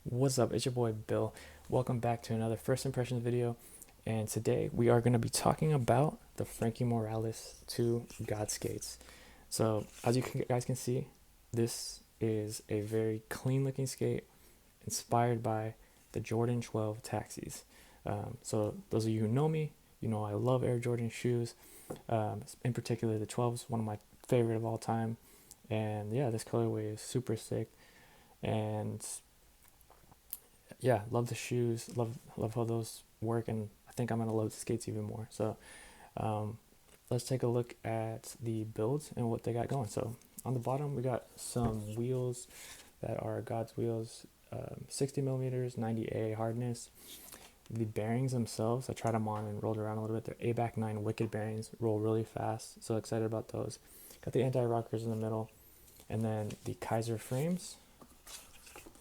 What's up? It's your boy Bill. Welcome back to another first impressions video. And today we are going to be talking about the Frankie Morales 2 God skates. So as guys can see, this is a very clean looking skate inspired by the Jordan 12 taxis. So those of you who know me, you know I love Air Jordan shoes. In particular, the 12s, one of my favorite of all time. And yeah, this colorway is super sick. And yeah, love the shoes, love how those work, and I think I'm gonna love the skates even more. So um, let's take a look at the builds and what they got going. So on the bottom we got some wheels that are Gawds wheels, 60 millimeters, 90A hardness. The bearings themselves, I tried them on and rolled around a little bit. They're ABAC 9 Wicked bearings, roll really fast. So excited about those. Got the anti-rockers in the middle, and then the Kaiser frames.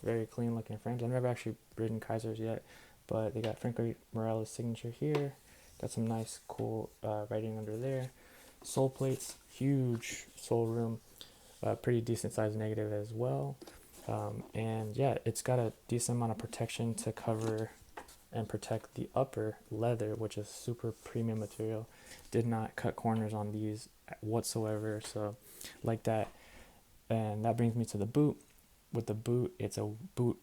Very clean looking frames. I've never actually ridden Kaisers yet, but they got Franky Morales signature here. Got some nice cool writing under there. Sole plates, huge sole room, pretty decent size negative as well. And yeah, it's got a decent amount of protection to cover and protect the upper leather, which is super premium material. Did not cut corners on these whatsoever, so like that. And that brings me to the boot. With the boot, it's a boot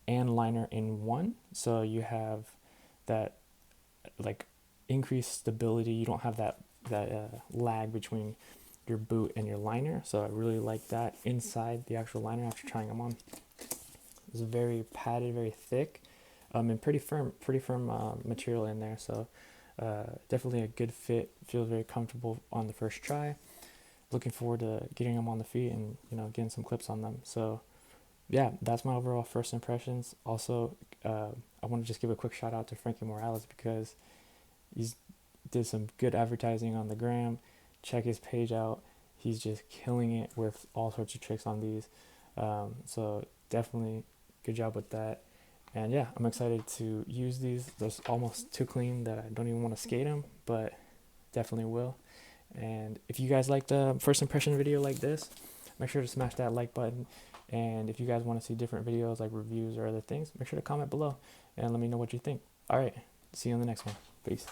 and liner in one, so you have that like increased stability. You don't have that lag between your boot and your liner, so I really like that inside the actual liner after trying them on. It's very padded, very thick, and pretty firm material in there, so definitely a good fit. Feels very comfortable on the first try. Looking forward to getting them on the feet and getting some clips on them. So yeah, that's my overall first impressions. Also, I want to just give a quick shout out to Frankie Morales because he's did some good advertising on the gram. Check his page out. He's just killing it with all sorts of tricks on these. So definitely good job with that. And yeah, I'm excited to use these. They're almost too clean that I don't even want to skate them, but definitely will. And if you guys liked the first impression video like this, make sure to smash that like button. And if you guys want to see different videos like reviews or other things, make sure to comment below and let me know what you think. All right, see you on the next one. Peace.